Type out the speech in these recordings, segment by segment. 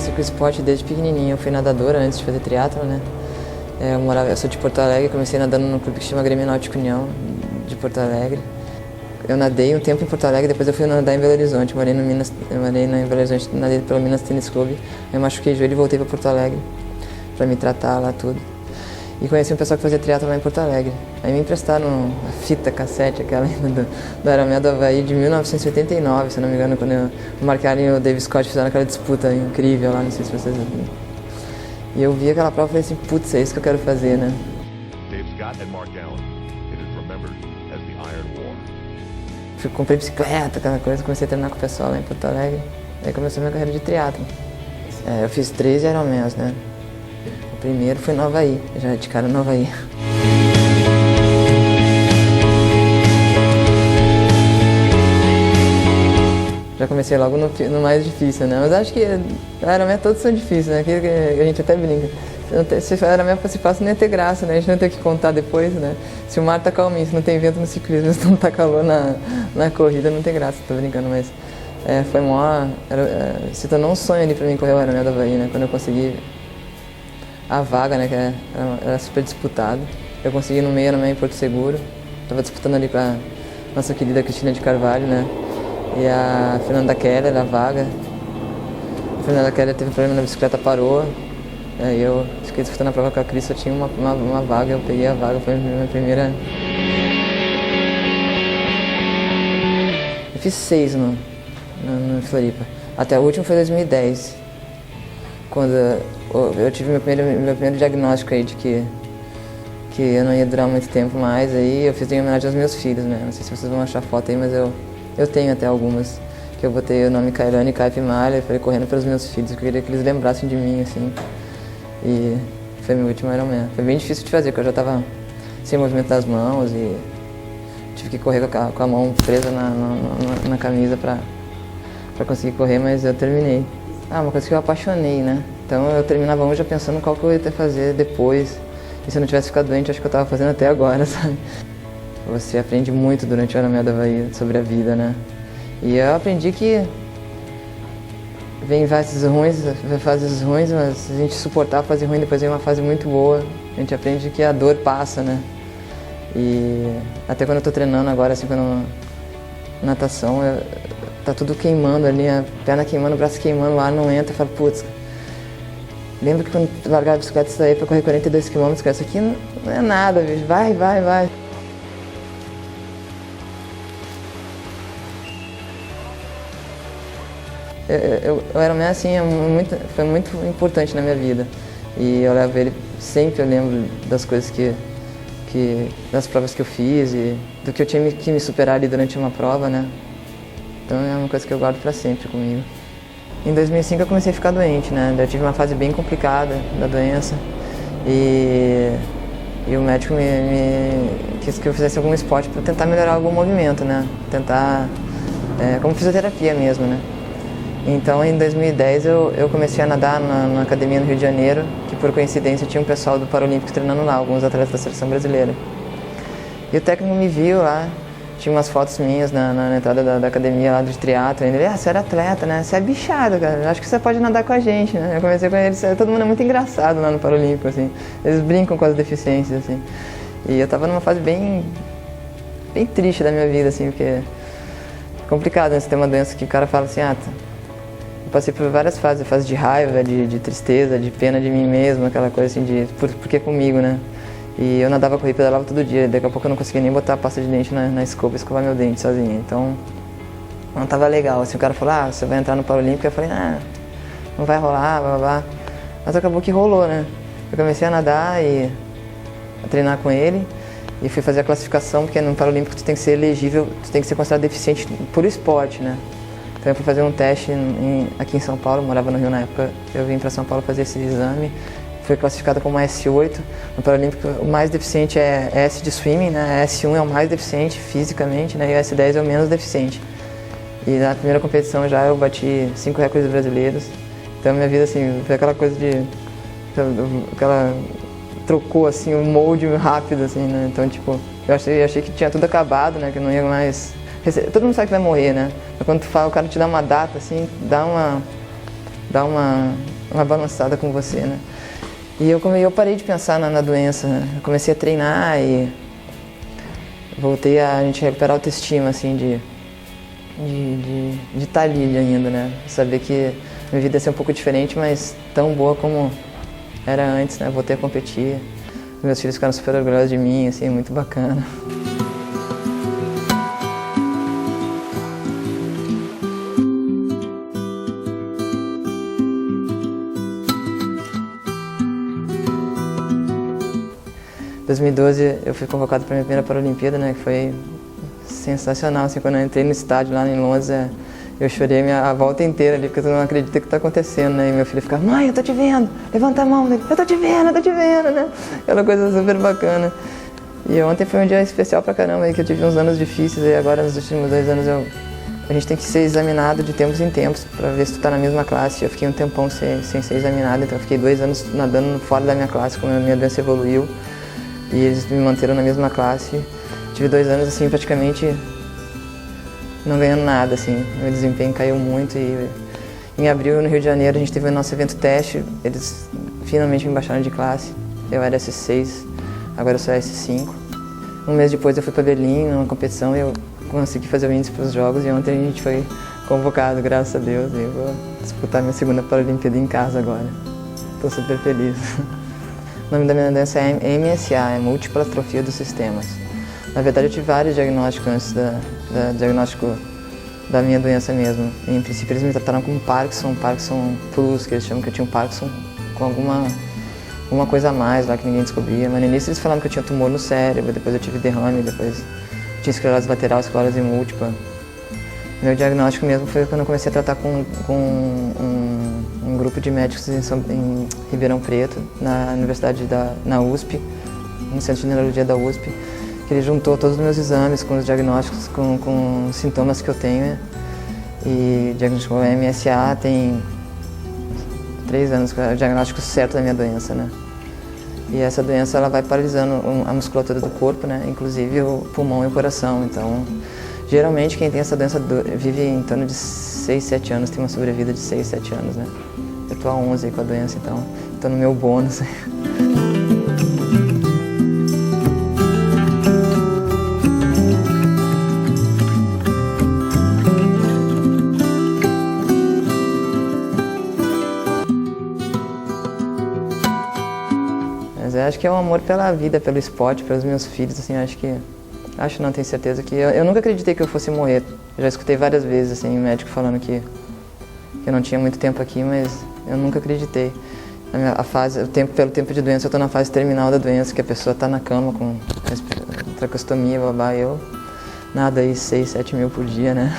comecei com esporte desde pequenininho. Eu fui nadadora antes de fazer triatlo, né? Eu sou de Porto Alegre, comecei nadando num clube que se chama Grêmio Náutico União, de Porto Alegre. Eu nadei um tempo em Porto Alegre, depois eu fui nadar em Belo Horizonte. Eu morei em Belo Horizonte, nadei pelo Minas Tênis Clube. Aí eu machuquei o joelho e voltei para Porto Alegre para me tratar lá tudo. E conheci um pessoal que fazia triatlo lá em Porto Alegre. Aí me emprestaram a fita cassete, aquela ainda do Ironman do Havaí de 1989, se não me engano, quando o Mark Allen e o Dave Scott fizeram aquela disputa incrível lá, não sei se vocês viram. E eu vi aquela prova e falei assim, putz, é isso que eu quero fazer, né? Dave Scott and Mark Allen. It is remembered as the Iron War. Comprei bicicleta, aquela coisa, comecei a treinar com o pessoal lá em Porto Alegre. Aí comecei a minha carreira de triatlo. Eu fiz 13 Ironmans, né? O primeiro foi no Havaí, já de cara no Havaí. Já comecei logo no mais difícil, né? Mas acho que Ironman todos são difíceis, né? Aquilo que a gente até brinca. Se Ironman participasse não ia ter graça, né? A gente não ia ter que contar depois, né? Se o mar tá calminho, se não tem vento no ciclismo, se não tá calor na corrida, não tem graça, tô brincando, mas foi maior. Se tornou um sonho ali pra mim correr o Ironman do Havaí, né? Quando eu consegui a vaga, né? Que era super disputado. Eu consegui no meio Ironman em Porto Seguro. Tava disputando ali com a nossa querida Cristina de Carvalho, né? E a Fernanda Keller, a vaga. A Fernanda Keller teve um problema na bicicleta, parou. Aí eu fiquei disputando a prova com a Cris, só tinha uma vaga, eu peguei a vaga, foi a minha primeira. Eu fiz 6 no Floripa. Até o último foi 2010. Quando eu tive meu primeiro diagnóstico aí de que eu não ia durar muito tempo mais. Aí eu fiz em homenagem aos meus filhos, né? Não sei se vocês vão achar foto aí, mas eu tenho até algumas, que eu botei o nome Kailane Kaipe Malha, falei correndo pelos meus filhos, eu queria que eles lembrassem de mim, assim. E foi meu último Ironman. Foi bem difícil de fazer, porque eu já estava sem movimento das mãos e tive que correr com a mão presa na camisa para conseguir correr, mas eu terminei. Uma coisa que eu apaixonei, né? Então eu terminava um já pensando qual que eu ia ter que fazer depois. E se eu não tivesse ficado doente, acho que eu estava fazendo até agora, sabe? Você aprende muito durante o Ironman do Havaí sobre a vida, né? E eu aprendi que vem fases ruins, mas se a gente suportar a fase ruim, depois vem uma fase muito boa. A gente aprende que a dor passa, né? E até quando eu tô treinando agora, assim, natação, tá tudo queimando ali, a perna queimando, o braço queimando, o ar não entra, eu falo, putz, lembro que quando eu largava a bicicleta e saí pra correr 42 km, cara, isso aqui não é nada, bicho, vai. O Ironman, assim, foi muito importante na minha vida. E eu levo ele, sempre eu lembro das coisas das provas que eu fiz e do que eu tinha que me superar ali durante uma prova, né? Então é uma coisa que eu guardo pra sempre comigo. Em 2005 eu comecei a ficar doente, né? Eu tive uma fase bem complicada da doença e o médico quis que eu fizesse algum esporte para tentar melhorar algum movimento, né? Tentar, como fisioterapia mesmo, né? Então, em 2010, eu comecei a nadar na academia no Rio de Janeiro, que por coincidência tinha um pessoal do Paralímpico treinando lá, alguns atletas da seleção brasileira. E o técnico me viu lá, tinha umas fotos minhas na entrada da academia lá de triatlo. Ele, você era atleta, né? Você é bichado, cara. Acho que você pode nadar com a gente, né? Eu comecei com eles, todo mundo é muito engraçado lá no Paralímpico, assim. Eles brincam com as deficiências, assim. E eu tava numa fase bem triste da minha vida, assim, porque é complicado, né? Você ter uma doença que o cara fala assim, eu passei por várias fases, fase de raiva, de tristeza, de pena de mim mesmo, aquela coisa assim, por que comigo, né? E eu nadava, corria, pedalava todo dia, daqui a pouco eu não conseguia nem botar a pasta de dente na escova e escovar meu dente sozinho, então não tava legal. Assim, o cara falou, você vai entrar no Paralímpico, eu falei, não vai rolar, blá blá blá. Mas acabou que rolou, né? Eu comecei a nadar e a treinar com ele e fui fazer a classificação, porque no Paralímpico tu tem que ser elegível, tu tem que ser considerado deficiente por esporte, né? Então eu fui fazer um teste aqui em São Paulo, eu morava no Rio na época, eu vim para São Paulo fazer esse exame, fui classificado como S8, no Paralímpico o mais deficiente é S de swimming, né? S1 é o mais deficiente fisicamente, né? E o S10 é o menos deficiente. E na primeira competição já eu bati 5 recordes brasileiros, então minha vida assim, foi aquela coisa trocou assim o molde rápido, assim, né? Então tipo, eu achei que tinha tudo acabado, né? Que eu não ia mais... Todo mundo sabe que vai morrer, né? Mas quando o cara te dá uma data, assim, dá uma uma balançada com você, né? E eu parei de pensar na doença, né? Eu comecei a treinar e voltei a gente recuperar a autoestima, assim, de estar ali ainda, né? Saber que minha vida ia ser um pouco diferente, mas tão boa como era antes, né? Voltei a competir. Meus filhos ficaram super orgulhosos de mim, assim, muito bacana. Em 2012 eu fui convocado para a minha primeira Paralimpíada, né, que foi sensacional, assim, quando eu entrei no estádio lá em Londres, eu chorei a volta inteira ali, porque eu não acredito que está acontecendo, né, e meu filho ficava, mãe, eu tô te vendo, levanta a mão, eu tô te vendo, né, aquela coisa super bacana. E ontem foi um dia especial pra caramba, aí, que eu tive uns anos difíceis, e agora nos últimos 2 anos a gente tem que ser examinado de tempos em tempos para ver se tu tá na mesma classe. Eu fiquei um tempão sem ser examinado, então eu fiquei 2 anos nadando fora da minha classe, como a minha doença evoluiu. E eles me manteram na mesma classe. Tive 2 anos, assim, praticamente não ganhando nada, assim. Meu desempenho caiu muito e em abril, no Rio de Janeiro, a gente teve o nosso evento teste. Eles finalmente me baixaram de classe. Eu era S6, agora eu sou S5. Um mês depois eu fui para Berlim, numa competição, e eu consegui fazer o índice para os jogos. E ontem a gente foi convocado, graças a Deus. E eu vou disputar minha segunda Paralimpíada em casa agora. Estou super feliz. O nome da minha doença é MSA, é Múltipla Atrofia dos Sistemas. Na verdade, eu tive vários diagnósticos antes do diagnóstico da minha doença mesmo. Em princípio, eles me trataram como Parkinson Plus, que eles chamam, que eu tinha um Parkinson com alguma coisa a mais lá que ninguém descobria. Mas no início eles falaram que eu tinha tumor no cérebro, depois eu tive derrame, depois tinha esclerose lateral, esclerose múltipla. Meu diagnóstico mesmo foi quando eu comecei a tratar com um grupo de médicos em Ribeirão Preto, na Universidade na USP, no Centro de Neurologia da USP, que ele juntou todos os meus exames com os diagnósticos, com os sintomas que eu tenho. E diagnosticou MSA tem 3 anos, que é o diagnóstico certo da minha doença, né? E essa doença ela vai paralisando a musculatura do corpo, né? Inclusive o pulmão e o coração. Então, geralmente quem tem essa doença vive em torno de 6, 7 anos, tem uma sobrevida de 6, 7 anos, né? Eu tô há 11 aí com a doença, então tô no meu bônus. Mas eu acho que é um amor pela vida, pelo esporte, pelos meus filhos, assim, acho não, tenho certeza que eu nunca acreditei que eu fosse morrer. Eu já escutei várias vezes, assim, médico falando que eu não tinha muito tempo aqui, mas eu nunca acreditei. Pelo tempo de doença, eu estou na fase terminal da doença, que a pessoa está na cama com tracostomia, babá, eu nada aí 6, 7 mil por dia, né?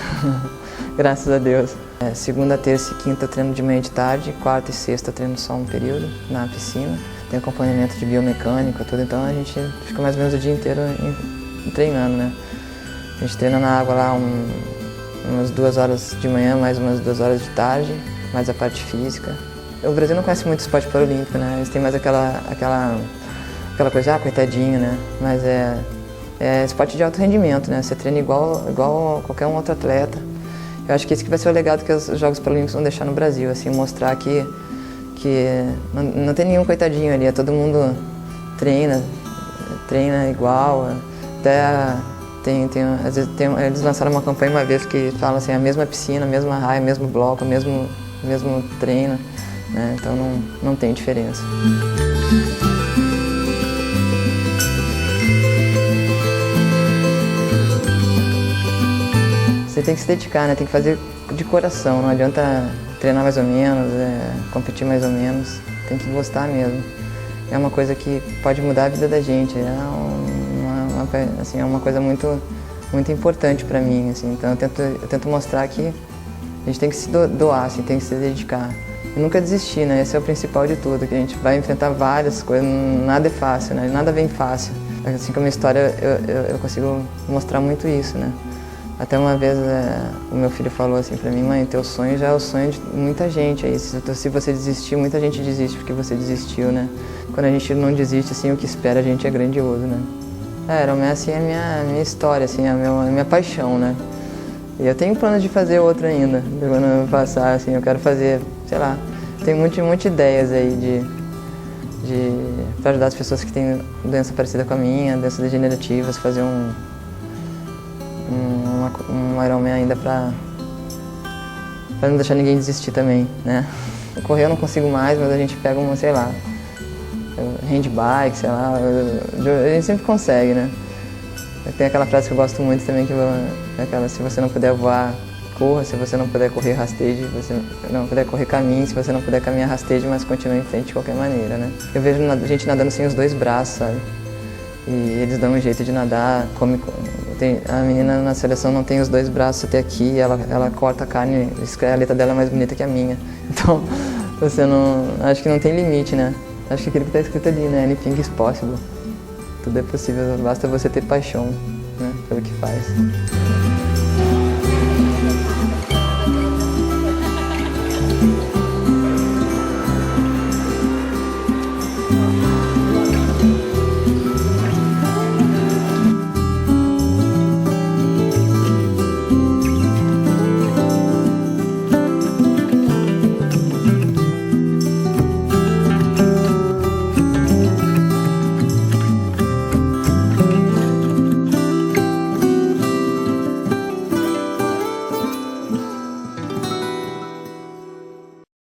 Graças a Deus. Segunda, terça e quinta eu treino de manhã e de tarde, quarta e sexta eu treino só um período na piscina. Tem acompanhamento de biomecânica, tudo, então a gente fica mais ou menos o dia inteiro treinando, né? A gente treina na água lá umas 2 horas de manhã, mais umas 2 horas de tarde, mais a parte física. O Brasil não conhece muito esporte paralímpico, né? Eles têm mais aquela coisa, coitadinho, né? Mas é esporte de alto rendimento, né? Você treina igual qualquer um outro atleta. Eu acho que esse que vai ser o legado que os Jogos Paralímpicos vão deixar no Brasil, assim, mostrar que não tem nenhum coitadinho ali, todo mundo treina igual, até às vezes eles lançaram uma campanha uma vez que fala assim, a mesma piscina, a mesma raia, o mesmo bloco, o mesmo treino, né? Então não tem diferença. Você tem que se dedicar, né? Tem que fazer de coração, não adianta treinar mais ou menos, competir mais ou menos, tem que gostar mesmo. É uma coisa que pode mudar a vida da gente, é uma coisa muito, muito importante para mim, assim. Então eu tento mostrar que a gente tem que se doar, assim, tem que se dedicar. E nunca desistir, né? Esse é o principal de tudo, que a gente vai enfrentar várias coisas, nada é fácil, né? Nada vem fácil. Assim como a história, eu consigo mostrar muito isso, né? Até uma vez o meu filho falou assim pra mim, mãe, teu sonho já é o sonho de muita gente. Aí, se você desistir, muita gente desiste porque você desistiu, né? Quando a gente não desiste, assim, o que espera a gente é grandioso, né? Ironman, assim, é a minha história, assim, a minha paixão, né? E eu tenho planos de fazer outra ainda, quando eu passar, assim, eu quero fazer, sei lá, Tem muitas ideias aí para ajudar as pessoas que têm doença parecida com a minha, doenças degenerativas, fazer um Ironman ainda para não deixar ninguém desistir também, né? Correr eu não consigo mais, mas a gente pega sei lá, handbike, sei lá, a gente sempre consegue, né? Tem aquela frase que eu gosto muito também, que é aquela: se você não puder voar, corra; se você não puder correr, rasteje; se você não puder correr, caminhe; se você não puder caminhar, rasteje, mas continue em frente de qualquer maneira, né? Eu vejo gente nadando sem os dois braços, sabe? E eles dão um jeito de nadar. A menina na seleção não tem os dois braços até aqui, ela corta a carne, a letra dela é mais bonita que a minha. Então, acho que não tem limite, né? Acho que aquilo que está escrito ali, né? Anything is possible. Tudo é possível, basta você ter paixão, né, pelo que faz.